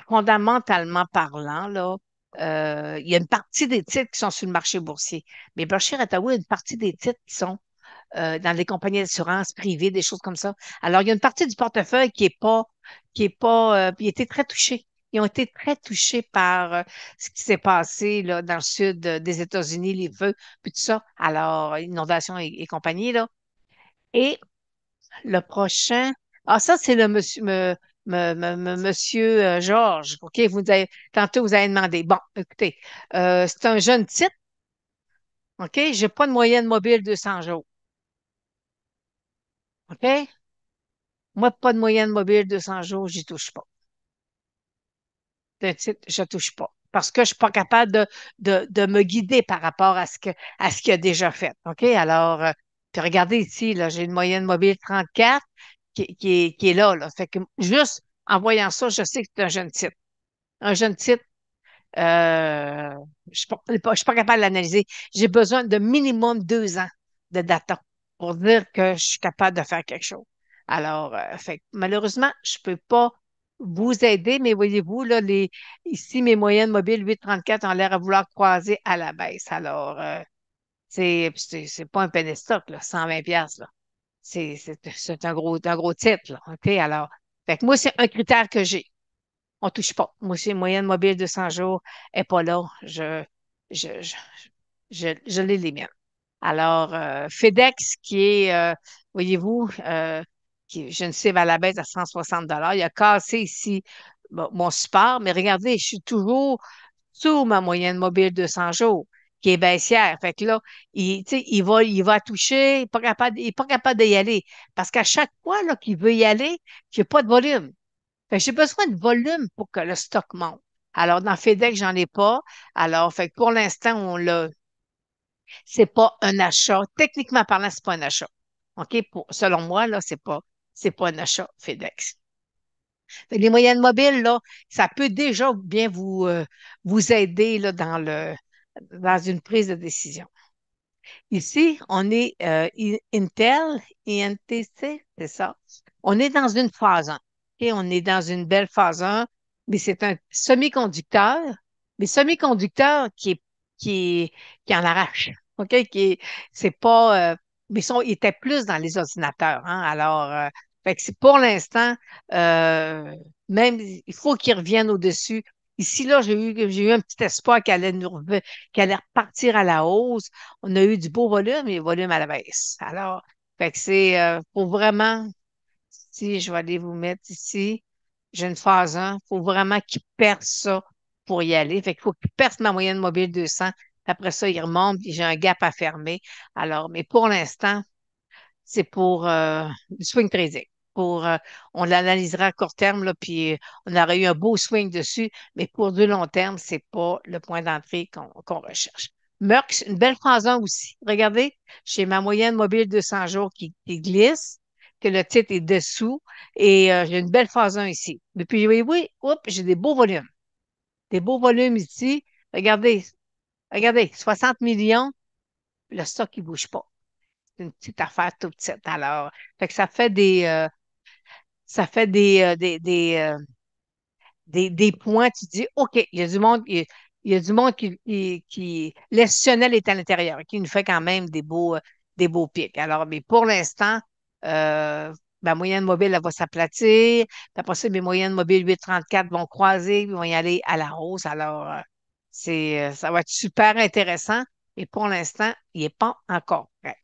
fondamentalement parlant, là, il y a une partie des titres qui sont sur le marché boursier. Mais Berkshire Hathaway a une partie des titres qui sont dans des compagnies d'assurance privées, des choses comme ça. Alors, il y a une partie du portefeuille qui est pas, ils étaient très touchés. Ils ont été très touchés par ce qui s'est passé là, dans le sud des États-Unis, les feux, puis tout ça. Alors, inondations et compagnie, là. Et le prochain, ah, ça, c'est le monsieur Georges. OK, tantôt, vous avez demandé. Bon, écoutez, c'est un jeune type. OK, j'ai pas de moyenne mobile 200 jours. OK? Moi, pas de moyenne mobile 200 jours, j'y touche pas. De titre, je touche pas. Parce que je suis pas capable de me guider par rapport à ce qu'il a déjà fait. OK? Alors, puis regardez ici, là, j'ai une moyenne mobile 34 qui est là, là. Fait que juste en voyant ça, je sais que c'est un jeune type. Un jeune type, je suis pas capable de l'analyser. J'ai besoin de minimum 2 ans de data pour dire que je suis capable de faire quelque chose. Alors, fait, que malheureusement, je peux pas vous aider, mais voyez-vous, là, ici, mes moyennes mobiles 8,34 ont l'air à vouloir croiser à la baisse. Alors, c'est pas un pédestoc, là, 120 pièces là. C'est un gros titre, là. OK? Alors, fait que moi, c'est un critère que j'ai. On touche pas. Moi, c'est une moyenne mobile de 100 jours est pas là. Je, je, je l'élimine. Alors, FedEx, qui est, voyez-vous, j'ai une cible à la baisse à 160 $. Il a cassé ici mon support, mais regardez, je suis toujours sous ma moyenne mobile de 100 jours, qui est baissière. Fait que là, tu sais, il va toucher, il n'est pas capable d'y aller. Parce qu'à chaque fois là, qu'il veut y aller, il n'y a pas de volume. Fait que j'ai besoin de volume pour que le stock monte. Alors, dans FedEx, j'en ai pas. Alors, fait que pour l'instant, c'est pas un achat. Techniquement parlant, c'est pas un achat. OK? Selon moi, là, c'est pas un achat FedEx. Fait que les moyennes mobiles, là, ça peut déjà bien vous aider, là, dans une prise de décision. Ici, on est Intel, INTC, c'est ça. On est dans une phase 1. OK? On est dans une belle phase 1, mais c'est un semi-conducteur, mais semi-conducteur qui en arrache. OK? C'est pas, mais il était plus dans les ordinateurs. Hein? Alors, fait que pour l'instant, euh, même, il faut qu'ils reviennent au-dessus. Ici, là, j'ai eu un petit espoir qu'elle allait repartir à la hausse. On a eu du beau volume et volume à la baisse. Alors, fait que c'est pour vraiment, si je vais aller vous mettre ici, j'ai une phase 1, il faut vraiment qu'il perce ça pour y aller. Fait qu'il faut qu'il perce ma moyenne mobile 200. Après ça, il remonte, puis j'ai un gap à fermer. Alors, mais pour l'instant, c'est pour du swing trading. Pour, on l'analysera à court terme, là, puis on aurait eu un beau swing dessus, mais pour du long terme, c'est pas le point d'entrée qu'on recherche. Merck, une belle phase 1 aussi. Regardez, j'ai ma moyenne mobile de 100 jours qui glisse, que le titre est dessous, et j'ai une belle phase 1 ici. Et puis, oui, oui, oups, j'ai des beaux volumes. Des beaux volumes ici. Regardez, regardez, 60 millions, le stock, il bouge pas. C'est une petite affaire toute petite. Alors, fait que ça fait des points. Tu dis, OK, il y a du monde, il y a du monde l'institutionnel est à l'intérieur, qui nous fait quand même des beaux pics. Alors, mais pour l'instant, ma moyenne mobile, elle va s'aplatir. Puis après ça, mes moyennes mobiles 8,34 vont croiser, ils vont y aller à la hausse. Alors, ça va être super intéressant. Et pour l'instant, il n'est pas encore prêt.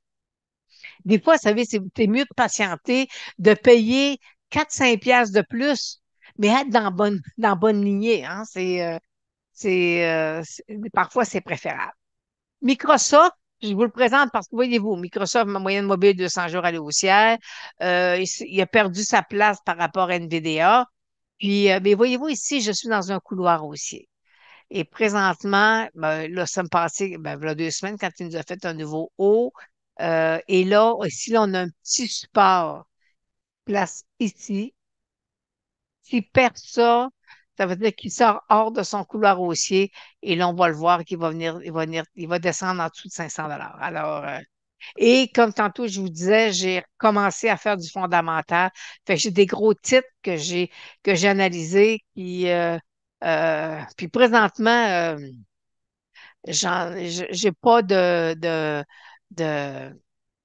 Des fois, vous savez, c'est mieux de patienter, de payer 4-5 piastres de plus, mais être dans bonne lignée. Hein? Parfois, c'est préférable. Microsoft, je vous le présente parce que, voyez-vous, Microsoft, ma moyenne mobile de 100 jours à la haussière, il a perdu sa place par rapport à NVIDIA. Puis, mais voyez-vous, ici, je suis dans un couloir haussier. Et présentement, ben, là, ça me passait, ben, il y a 2 semaines, quand il nous a fait un nouveau haut. Et là, ici, là, on a un petit support. Place ici. S'il perd ça, ça veut dire qu'il sort hors de son couloir haussier. Et là, on va le voir qu'il va venir, il va descendre en dessous de 500 $. Alors, et comme tantôt, je vous disais, j'ai commencé à faire du fondamental. Fait que j'ai des gros titres que j'ai analysés. Puis présentement, j'ai pas de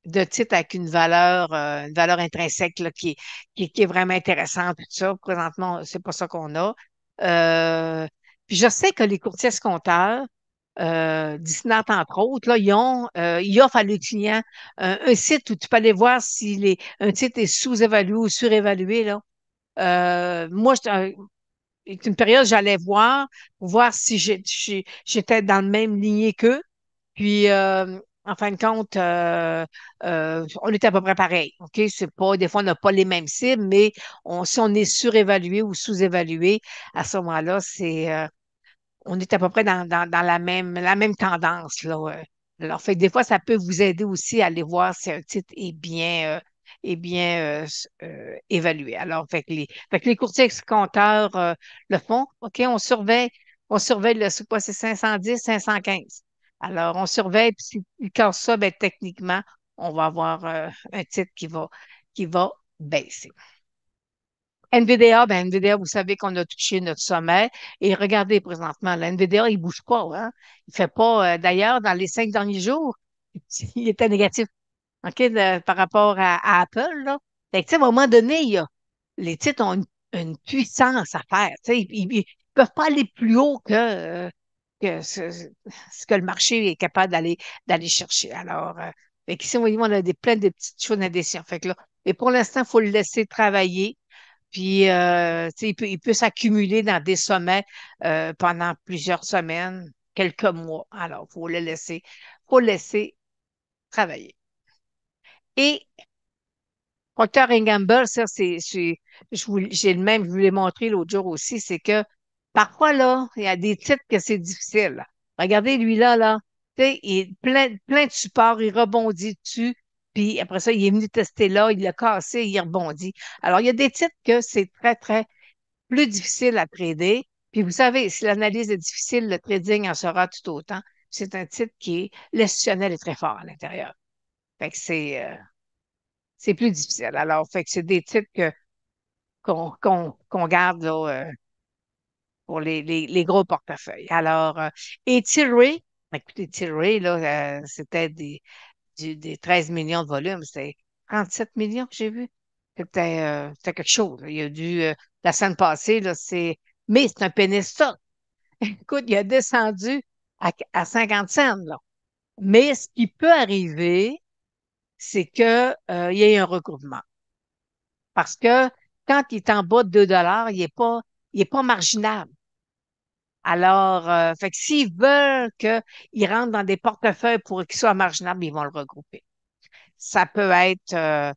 de titres avec une valeur intrinsèque là, qui est vraiment intéressante, tout ça. Présentement, c'est pas ça qu'on a. Euh, Puis je sais que les courtiers escompteurs, Disney, entre autres, là, ils offrent à leurs clients un site où tu peux aller voir si un titre est sous-évalué ou surévalué, là. Moi, c'est une période, j'allais voir pour voir si j'étais dans le même lignée qu'eux. Puis, en fin de compte, on est à peu près pareil. OK? C'est pas, des fois, on n'a pas les mêmes cibles, mais si on est surévalué ou sous-évalué, à ce moment-là, on est à peu près dans la même tendance, là. Alors, fait que des fois, ça peut vous aider aussi à aller voir si un titre est bien évalué. Alors, fait que les courtiers compteurs le font. OK, on surveille c'est quoi, c'est 510, 515. Alors, on surveille, puis s'il casse ça, ben, techniquement, on va avoir un titre qui va baisser. NVDA, ben NVDA, vous savez qu'on a touché notre sommet. Et regardez présentement, la NVDA, il bouge pas, hein. Il fait pas, d'ailleurs, dans les 5 derniers jours, il était négatif, OK, par rapport à Apple, là. Fait que, tu sais, à un moment donné, les titres ont une puissance à faire. Tu sais, ils peuvent pas aller plus haut que ce que le marché est capable d'aller chercher. Alors, fait qu'ici, on a plein de petites choses d'indécision. Fait que là, et pour l'instant, il faut le laisser travailler. Puis, tu sais, il peut s'accumuler dans des sommets pendant plusieurs semaines, quelques mois. Alors, faut le laisser travailler. Et Procter Gamble, ça, j'ai le même, je vous l'ai montré l'autre jour aussi, c'est que parfois, là, il y a des titres que c'est difficile, là. Regardez lui-là, là, tu sais, il est plein de supports, il rebondit dessus, puis après ça, il est venu tester là, il l'a cassé, il rebondit. Alors, il y a des titres que c'est très plus difficile à trader. Puis vous savez, si l'analyse est difficile, le trading en sera tout autant. C'est un titre qui est, l'institutionnel est très fort à l'intérieur. Fait que c'est plus difficile. Alors, fait que c'est des titres qu'on garde là, pour les gros portefeuilles. Alors, et Tilray, écoutez, Tilray, là, c'était des 13 millions de volume. C'était 37 millions que j'ai vu. C'était quelque chose, là. Il y a la semaine passée, là, mais c'est un penny stock. Écoute, il a descendu à 50 cents, là. Mais ce qui peut arriver, c'est il y ait un regroupement. Parce que quand il est en bas de 2 il est pas marginal. Alors, fait que s'ils veulent qu'il rentre dans des portefeuilles pour qu'il soit marginal, ils vont le regrouper. Ça peut être, euh,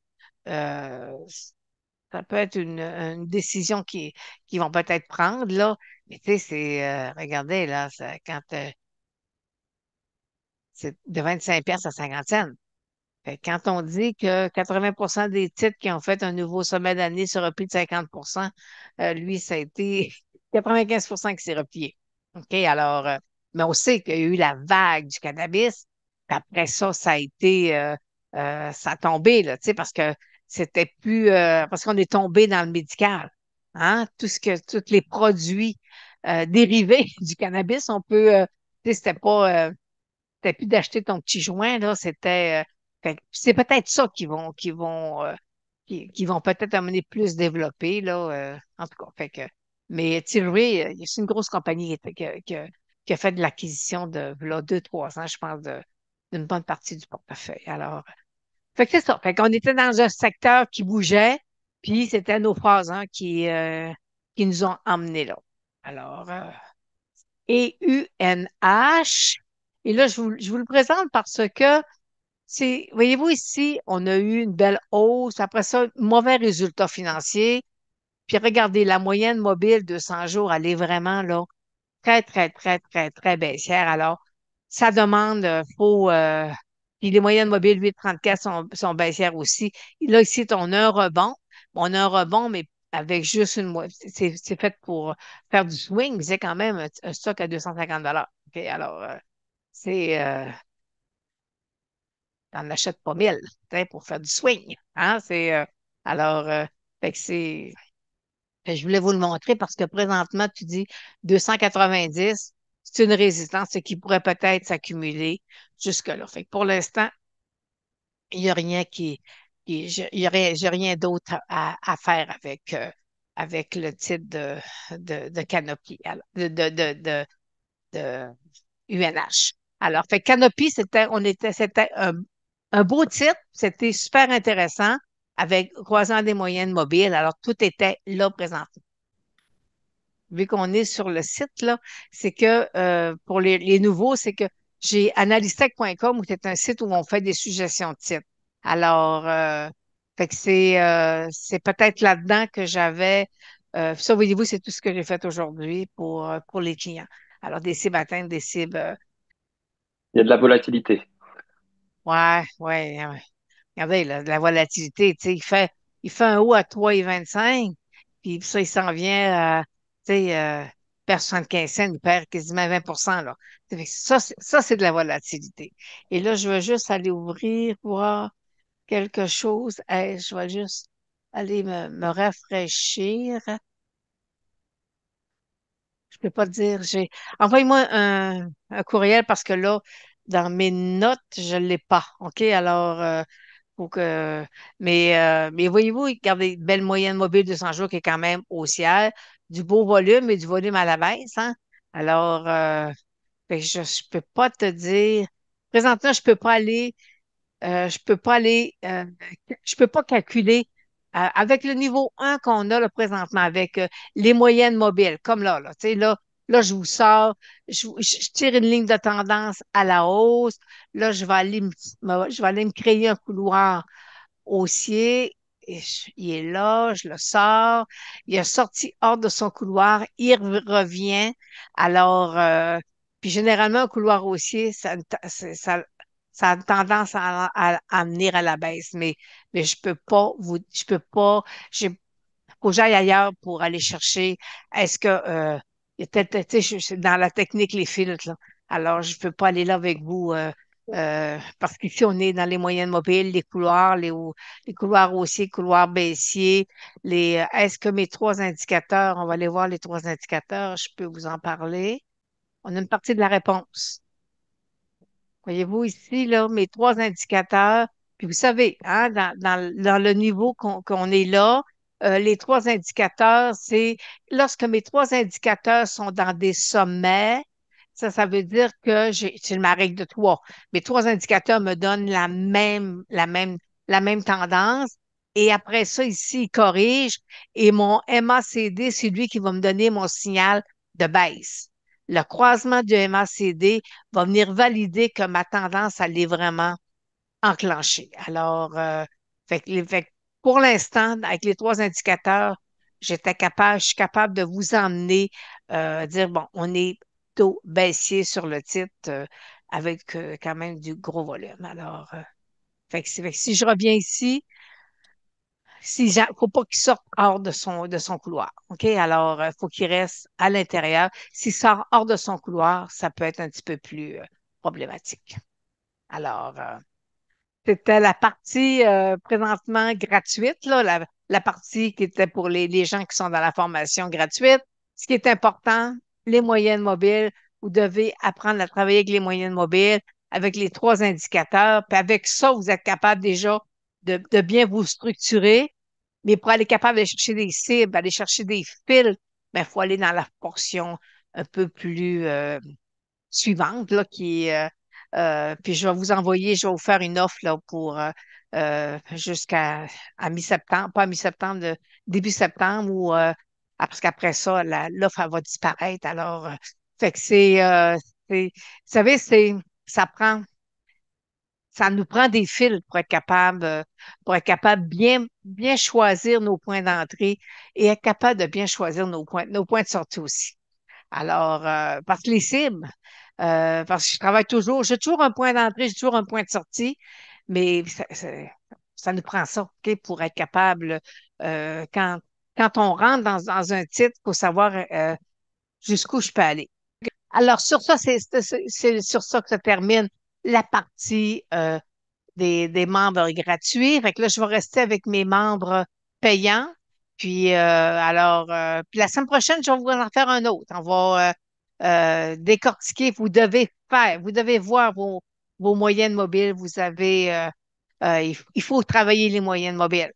ça peut être une décision qu'ils vont peut-être prendre, là. Mais tu sais, regardez, là, quand c'est de 25 pièces à 50 cents. Fait que quand on dit que 80% des titres qui ont fait un nouveau sommet d'année se replient de 50%, lui, ça a été 95% qui s'est replié. OK, alors, mais on sait qu'il y a eu la vague du cannabis. Puis après ça, ça a tombé, là, tu sais, parce que c'était plus, parce qu'on est tombé dans le médical. Hein? Tous les produits dérivés du cannabis, tu sais, c'était plus d'acheter ton petit joint, là, c'est peut-être ça qui vont peut-être amener plus développer, là, en tout cas. Mais Tilray, c'est une grosse compagnie qui a fait de l'acquisition de, là, 2, 3 ans, je pense, d'une bonne partie du portefeuille. Alors, fait que c'est ça. Fait qu'on était dans un secteur qui bougeait, puis c'était nos phrases, hein, qui nous ont emmenés là. Alors, et UNH. Et là, je vous le présente parce que voyez-vous ici, on a eu une belle hausse. Après ça, mauvais résultat financier. Puis regardez, la moyenne mobile de 100 jours, elle est vraiment là, très baissière. Alors, ça demande, puis les moyennes mobiles 8,34 sont baissières aussi. Et là, ici, on a un rebond. On a un rebond, mais avec juste c'est fait pour faire du swing, mais c'est quand même un stock à 250 OK, alors, t'en achètes pas 1000, tu sais, pour faire du swing. Hein? Alors, fait que je voulais vous le montrer parce que présentement, tu dis 290, c'est une résistance qui pourrait peut-être s'accumuler jusque-là. Fait que pour l'instant, il n'y a rien j'ai rien d'autre à faire avec le titre de Canopy, de UNH. Alors, fait Canopy, c'était un beau titre, c'était super intéressant avec croisant des moyennes mobiles. Alors, tout était là présent. Vu qu'on est sur le site, là, c'est que pour les nouveaux, c'est que j'ai analystech.com où c'est un site où on fait des suggestions de titres. Alors, fait que c'est peut-être là-dedans que j'avais. Ça, voyez-vous, c'est tout ce que j'ai fait aujourd'hui pour les clients. Alors, des cibles atteintes, des cibles. Il y a de la volatilité. Ouais, ouais, ouais. Regardez, là, la volatilité, tu sais, il fait un haut à 3,25, puis ça, il s'en vient à, tu sais, perd 75 cents, il perd quasiment 20 là. Fait que ça, c'est de la volatilité. Et là, je vais juste aller ouvrir, voir quelque chose. Hey, je vais juste aller me rafraîchir. Je peux pas te dire, Envoyez-moi un courriel parce que là, dans mes notes, je l'ai pas. OK? Alors, faut que... mais voyez-vous, regardez, belle moyenne mobile de 100 jours qui est quand même haussière, du beau volume et du volume à la baisse, hein? Alors, fait que je peux pas te dire... Présentement, je peux pas calculer avec le niveau 1 qu'on a là, présentement, avec les moyennes mobiles, comme là, tu sais, là, je vous sors, je tire une ligne de tendance à la hausse. Là, je vais aller me créer un couloir haussier. Il est là, je le sors. Il est sorti hors de son couloir, il revient. Alors, puis généralement, un couloir haussier, ça a tendance à venir à la baisse, mais je peux pas, faut que j'aille ailleurs pour aller chercher. Est-ce que, il y a peut-être, tu sais, dans la technique, les filtres, là. Alors, je peux pas aller là avec vous, parce qu'ici, on est dans les moyennes mobiles, les couloirs haussiers, couloirs baissiers, est-ce que mes trois indicateurs, on va aller voir les trois indicateurs, je peux vous en parler. On a une partie de la réponse. Voyez-vous ici, là, mes trois indicateurs, puis vous savez, hein, dans le niveau qu'on est là, les trois indicateurs, c'est lorsque mes trois indicateurs sont dans des sommets, ça veut dire que c'est ma règle de trois. Mes trois indicateurs me donnent la même tendance. Et après ça, ici, ils corrigent. Et mon MACD, c'est lui qui va me donner mon signal de baisse. Le croisement du MACD va venir valider que ma tendance, elle est vraiment enclenchée. Alors, fait que pour l'instant, avec les trois indicateurs, je suis capable de vous emmener, dire, bon, on est taux baissier sur le titre avec quand même du gros volume. Alors, fait que si je reviens ici, faut pas qu'il sorte hors de son couloir. OK? Alors, faut qu'il reste à l'intérieur. S'il sort hors de son couloir, ça peut être un petit peu plus problématique. Alors, c'était la partie présentement gratuite, là, la partie qui était pour les gens qui sont dans la formation gratuite. Ce qui est important, les moyennes mobiles, vous devez apprendre à travailler avec les moyennes mobiles, avec les trois indicateurs. Puis avec ça, vous êtes capable déjà de bien vous structurer. Mais pour aller capable d'aller chercher des cibles, aller chercher des fils, il faut aller dans la portion un peu plus suivante, là, puis je vais vous faire une offre là, pour jusqu'à à mi-septembre, pas à mi-septembre, début septembre, parce qu'après ça, l'offre elle va disparaître. Alors, fait que vous savez, ça prend, ça nous prend des fils pour être capable bien choisir nos points d'entrée et être capable de bien choisir nos points de sortie aussi. Alors, parce que les cibles, parce que je travaille toujours, j'ai toujours un point d'entrée, j'ai toujours un point de sortie, mais ça nous prend ça, OK, pour être capable, quand on rentre dans un titre, il faut savoir jusqu'où je peux aller. Alors, sur ça, c'est sur ça que se termine la partie des membres gratuits. Fait que là, je vais rester avec mes membres payants. Puis, puis la semaine prochaine, je vais vous en faire un autre. On va décortiquer. Vous devez voir vos moyennes mobiles. il faut travailler les moyennes mobiles.